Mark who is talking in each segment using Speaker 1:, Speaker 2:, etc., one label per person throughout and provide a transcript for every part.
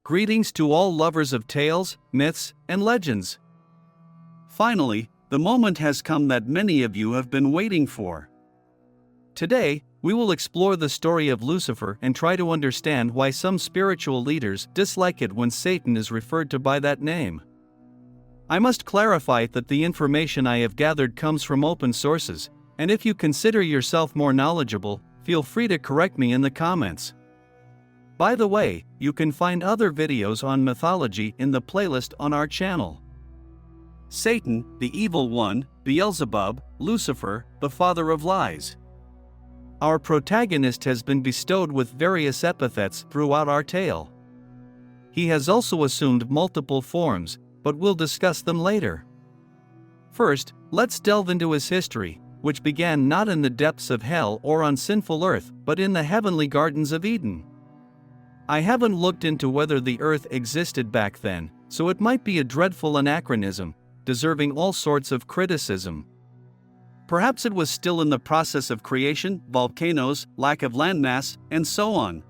Speaker 1: Greetings to all lovers of tales, myths, and legends. Finally, the moment has come that many of you have been waiting for. Today, we will explore the story of Lucifer and try to understand why some spiritual leaders dislike it when Satan is referred to by that name. I must clarify that the information I have gathered comes from open sources, and if you consider yourself more knowledgeable, feel free to correct me in the comments. By the way, you can find other videos on mythology in the playlist on our channel. Satan, the evil one, Beelzebub, Lucifer, the father of lies. Our protagonist has been bestowed with various epithets throughout our tale. He has also assumed multiple forms, but we'll discuss them later. First, let's delve into his history, which began not in the depths of hell or on sinful earth, but in the heavenly gardens of Eden. I haven't looked into whether the earth existed back then, so it might be a dreadful anachronism, deserving all sorts of criticism. Perhaps it was still in the process of creation, volcanoes, lack of landmass, and so on.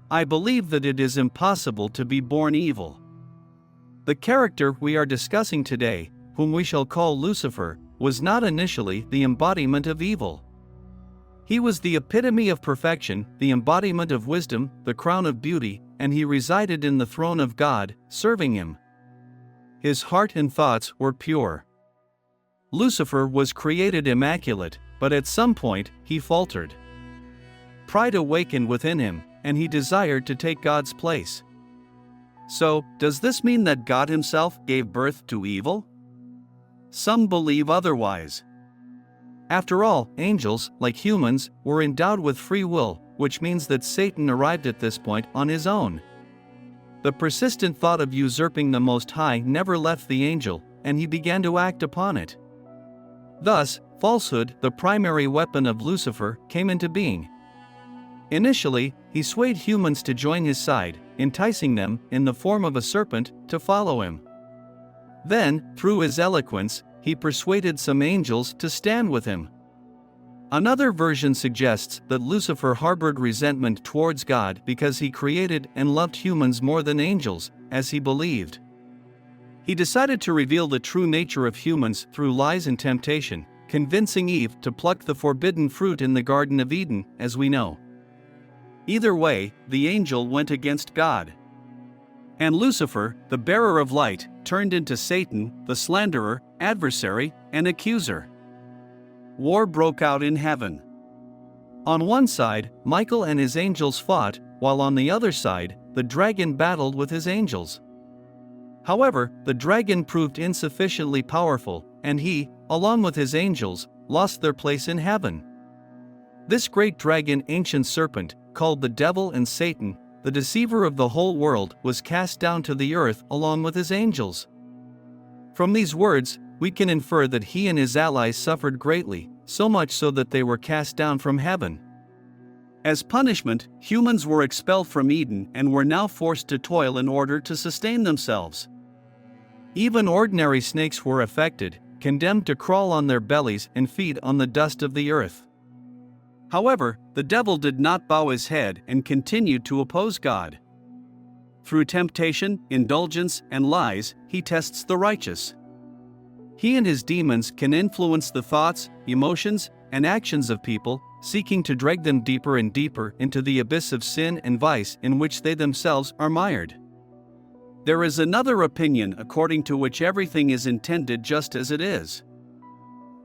Speaker 1: I believe that it is impossible to be born evil. The character we are discussing today, whom we shall call Lucifer, was not initially the embodiment of evil. He was the epitome of perfection, the embodiment of wisdom, the crown of beauty, and he resided in the throne of God, serving him. His heart and thoughts were pure. Lucifer was created immaculate, but at some point, he faltered. Pride awakened within him, and he desired to take God's place. So, does this mean that God himself gave birth to evil? Some believe otherwise. After all, angels, like humans, were endowed with free will, which means that Satan arrived at this point on his own. The persistent thought of usurping the Most High never left the angel, and he began to act upon it. Thus, falsehood, the primary weapon of Lucifer, came into being. Initially, he swayed humans to join his side, enticing them, in the form of a serpent, to follow him. Then, through his eloquence, he persuaded some angels to stand with him. Another version suggests that Lucifer harbored resentment towards God because he created and loved humans more than angels, as he believed. He decided to reveal the true nature of humans through lies and temptation, convincing Eve to pluck the forbidden fruit in the Garden of Eden, as we know. Either way, the angel went against God. And Lucifer, the bearer of light, turned into Satan, the slanderer, adversary, and accuser. War broke out in heaven. On one side, Michael and his angels fought, while on the other side, the dragon battled with his angels. However, the dragon proved insufficiently powerful, and he, along with his angels, lost their place in heaven. This great dragon, ancient serpent, called the devil and Satan, the deceiver of the whole world, was cast down to the earth along with his angels. From these words, we can infer that he and his allies suffered greatly, so much so that they were cast down from heaven. As punishment, humans were expelled from Eden and were now forced to toil in order to sustain themselves. Even ordinary snakes were affected, condemned to crawl on their bellies and feed on the dust of the earth. However, the devil did not bow his head and continued to oppose God. Through temptation, indulgence, and lies, he tests the righteous. He and his demons can influence the thoughts, emotions, and actions of people, seeking to drag them deeper and deeper into the abyss of sin and vice in which they themselves are mired. There is another opinion according to which everything is intended just as it is.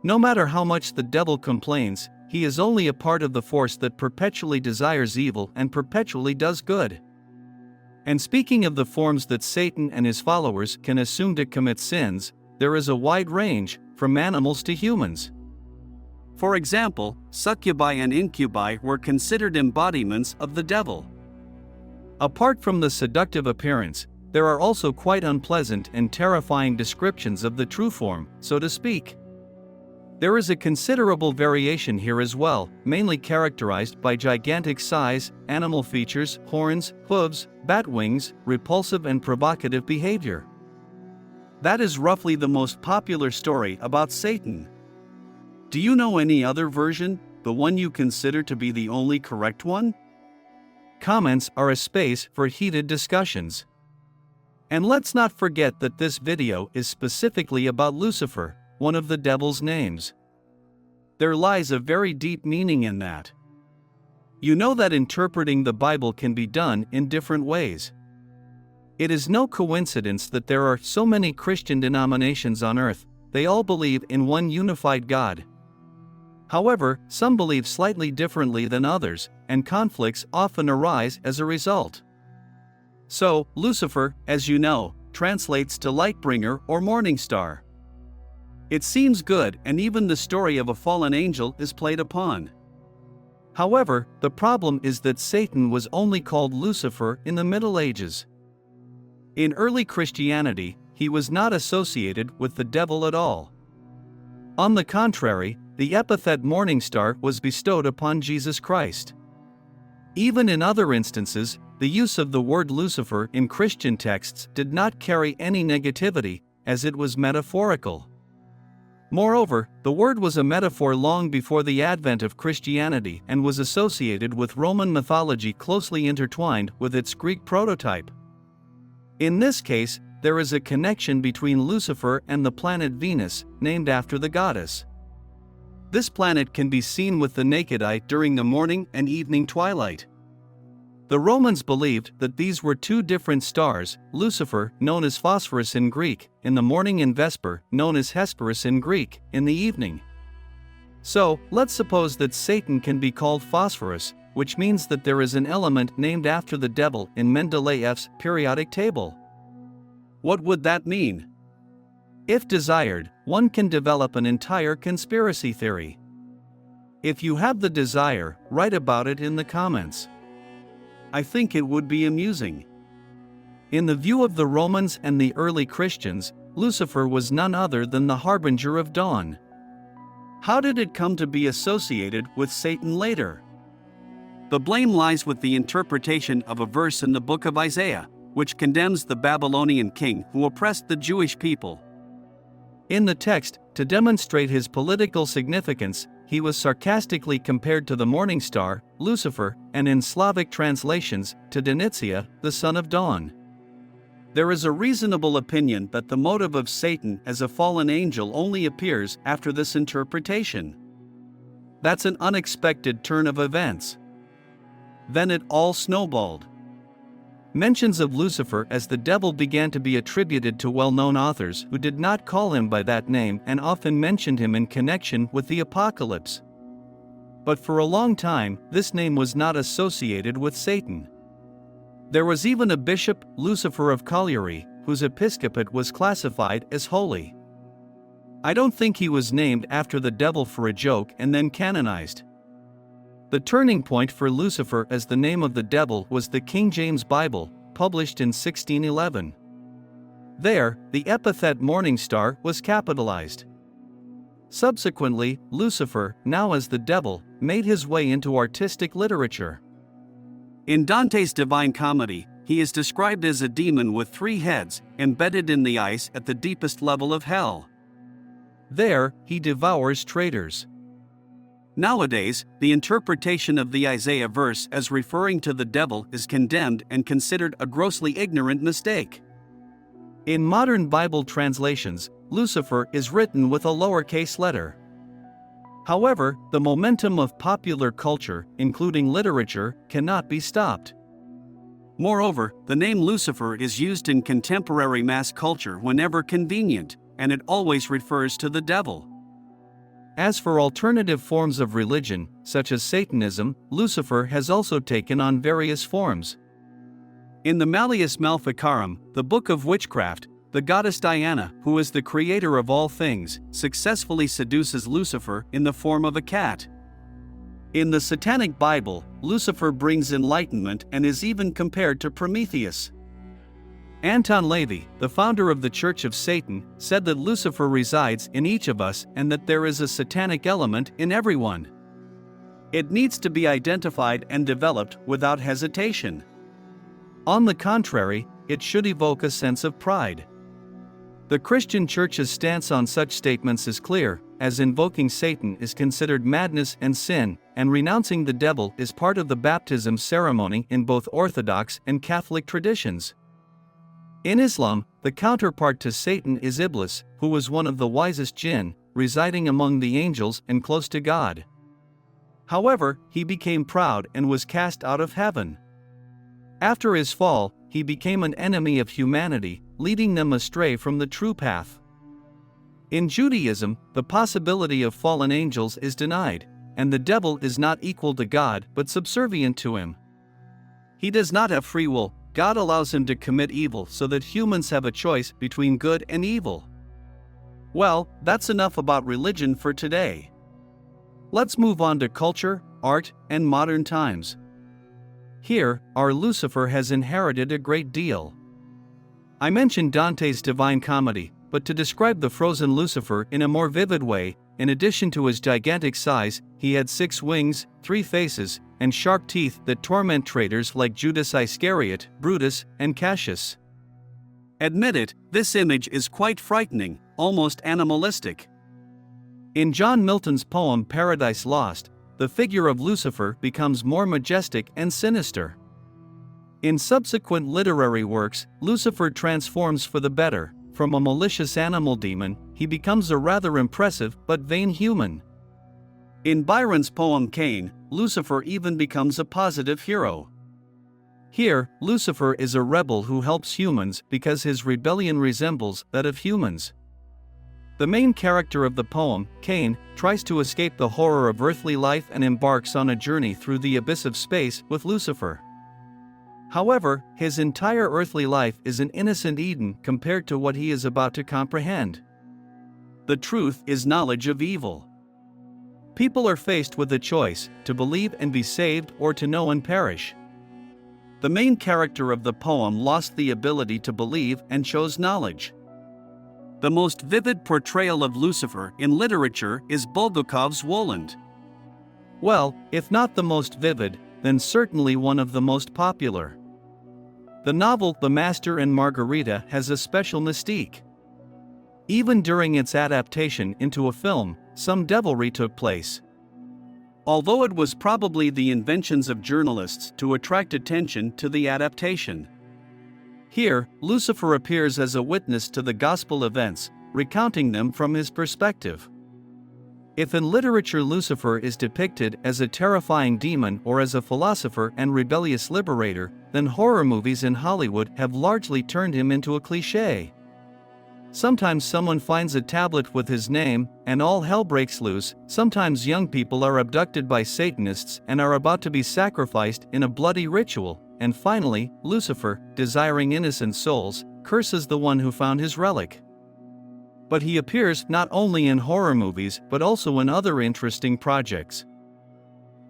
Speaker 1: No matter how much the devil complains, he is only a part of the force that perpetually desires evil and perpetually does good. And speaking of the forms that Satan and his followers can assume to commit sins, there is a wide range, from animals to humans. For example, succubi and incubi were considered embodiments of the devil. Apart from the seductive appearance, there are also quite unpleasant and terrifying descriptions of the true form, so to speak. There is a considerable variation here as well, mainly characterized by gigantic size, animal features, horns, hooves, bat wings, repulsive and provocative behavior. That is roughly the most popular story about Satan. Do you know any other version, the one you consider to be the only correct one? comments are a space for heated discussions. And let's not forget that this video is specifically about Lucifer, one of the devil's names. There lies a very deep meaning in that. You know that interpreting the Bible can be done in different ways. It is no coincidence that there are so many Christian denominations on earth. They all believe in one unified God. However, some believe slightly differently than others, and conflicts often arise as a result. So, Lucifer, as you know, translates to lightbringer or morning star. It seems good, and even the story of a fallen angel is played upon. However, the problem is that Satan was only called Lucifer in the Middle Ages. In early Christianity, he was not associated with the devil at all. On the contrary, the epithet morning star was bestowed upon Jesus Christ. Even in other instances, the use of the word Lucifer in Christian texts did not carry any negativity, as it was metaphorical. Moreover, the word was a metaphor long before the advent of Christianity and was associated with Roman mythology, closely intertwined with its Greek prototype. In this case, there is a connection between Lucifer and the planet Venus, named after the goddess. This planet can be seen with the naked eye during the morning and evening twilight. The Romans believed that these were two different stars, Lucifer, known as Phosphorus in Greek, in the morning, and Vesper, known as Hesperus in Greek, in the evening. So, let's suppose that Satan can be called Phosphorus, which means that there is an element named after the devil in Mendeleev's periodic table. What would that mean? If desired, one can develop an entire conspiracy theory. If you have the desire, write about it in the comments. I think it would be amusing. In the view of the Romans and the early Christians, Lucifer was none other than the harbinger of dawn. How did it come to be associated with Satan later? The blame lies with the interpretation of a verse in the book of Isaiah, which condemns the Babylonian king who oppressed the Jewish people. In the text, to demonstrate his political significance, he was sarcastically compared to the morning star, Lucifer, and in Slavic translations, to Denitzia, the son of dawn. There is a reasonable opinion that the motive of Satan as a fallen angel only appears after this interpretation. That's an unexpected turn of events. Then it all snowballed. Mentions of Lucifer as the devil began to be attributed to well-known authors who did not call him by that name and often mentioned him in connection with the apocalypse. But for a long time, this name was not associated with Satan. There was even a bishop, Lucifer of Colliery, whose episcopate was classified as holy. I don't think he was named after the devil for a joke and then canonized. The turning point for Lucifer as the name of the devil was the King James Bible, published in 1611. There, the epithet morning star was capitalized. Subsequently, Lucifer, now as the devil, made his way into artistic literature. In Dante's Divine Comedy, he is described as a demon with 3 heads, embedded in the ice at the deepest level of hell. There, he devours traitors. Nowadays, the interpretation of the Isaiah verse as referring to the devil is condemned and considered a grossly ignorant mistake. In modern Bible translations, Lucifer is written with a lowercase letter. However, the momentum of popular culture, including literature, cannot be stopped. Moreover, the name Lucifer is used in contemporary mass culture whenever convenient, and it always refers to the devil. As for alternative forms of religion, such as Satanism, Lucifer has also taken on various forms. In the Malleus Maleficarum, the book of witchcraft, the goddess Diana, who is the creator of all things, successfully seduces Lucifer in the form of a cat. In the Satanic Bible, Lucifer brings enlightenment and is even compared to Prometheus. Anton LaVey, the founder of the Church of Satan, said that Lucifer resides in each of us and that there is a satanic element in everyone. It needs to be identified and developed without hesitation. On the contrary, it should evoke a sense of pride. The Christian Church's stance on such statements is clear, as invoking Satan is considered madness and sin, and renouncing the devil is part of the baptism ceremony in both Orthodox and Catholic traditions. In Islam, the counterpart to Satan is Iblis, who was one of the wisest jinn, residing among the angels and close to God. However, he became proud and was cast out of heaven. After his fall, he became an enemy of humanity, leading them astray from the true path. In Judaism, the possibility of fallen angels is denied, and the devil is not equal to God but subservient to him. He does not have free will. God allows him to commit evil so that humans have a choice between good and evil. Well, that's enough about religion for today. Let's move on to culture, art, and modern times. Here, our Lucifer has inherited a great deal. I mentioned Dante's Divine Comedy, but to describe the frozen Lucifer in a more vivid way, in addition to his gigantic size, he had 6 wings, 3 faces, and sharp teeth that torment traitors like Judas Iscariot, Brutus, and Cassius. Admit it, this image is quite frightening, almost animalistic. In John Milton's poem Paradise Lost, the figure of Lucifer becomes more majestic and sinister. In subsequent literary works, Lucifer transforms for the better. From a malicious animal demon, he becomes a rather impressive but vain human. In Byron's poem Cain, Lucifer even becomes a positive hero. Here, Lucifer is a rebel who helps humans because his rebellion resembles that of humans. The main character of the poem, Cain, tries to escape the horror of earthly life and embarks on a journey through the abyss of space with Lucifer. However, his entire earthly life is an innocent Eden compared to what he is about to comprehend. The truth is knowledge of evil. People are faced with a choice, to believe and be saved or to know and perish. The main character of the poem lost the ability to believe and chose knowledge. The most vivid portrayal of Lucifer in literature is Bulgakov's Woland. Well, if not the most vivid, then certainly one of the most popular. The novel The Master and Margarita has a special mystique. Even during its adaptation into a film, some devilry took place. Although it was probably the inventions of journalists to attract attention to the adaptation. Here, Lucifer appears as a witness to the gospel events, recounting them from his perspective. If in literature Lucifer is depicted as a terrifying demon or as a philosopher and rebellious liberator, then horror movies in Hollywood have largely turned him into a cliché. Sometimes someone finds a tablet with his name, and all hell breaks loose. Sometimes young people are abducted by Satanists and are about to be sacrificed in a bloody ritual. And finally, Lucifer, desiring innocent souls, curses the one who found his relic. But he appears not only in horror movies but also in other interesting projects.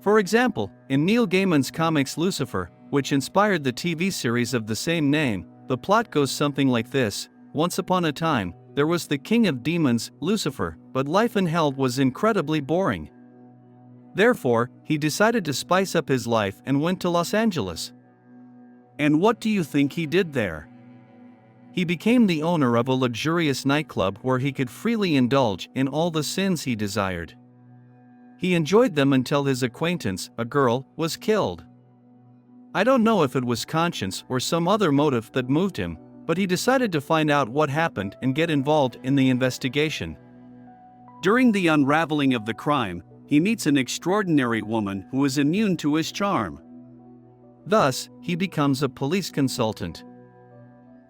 Speaker 1: For example, in Neil Gaiman's comics Lucifer, which inspired the TV series of the same name, the plot goes something like this. Once upon a time, there was the king of demons, Lucifer, but life in hell was incredibly boring. Therefore, he decided to spice up his life and went to Los Angeles. And what do you think he did there? He became the owner of a luxurious nightclub where he could freely indulge in all the sins he desired. He enjoyed them until his acquaintance, a girl, was killed. I don't know if it was conscience or some other motive that moved him, but he decided to find out what happened and get involved in the investigation. During the unraveling of the crime, he meets an extraordinary woman who is immune to his charm. Thus, he becomes a police consultant.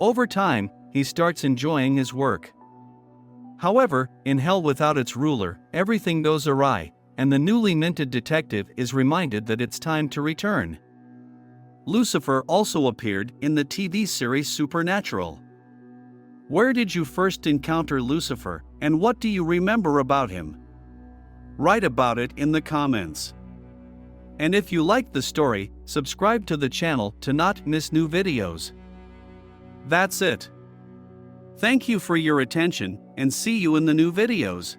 Speaker 1: Over time, he starts enjoying his work. However, in hell without its ruler, everything goes awry, and the newly minted detective is reminded that it's time to return. Lucifer also appeared in the TV series Supernatural. Where did you first encounter Lucifer, and what do you remember about him? Write about it in the comments. And if you liked the story, subscribe to the channel to not miss new videos. That's it. Thank you for your attention, and see you in the new videos.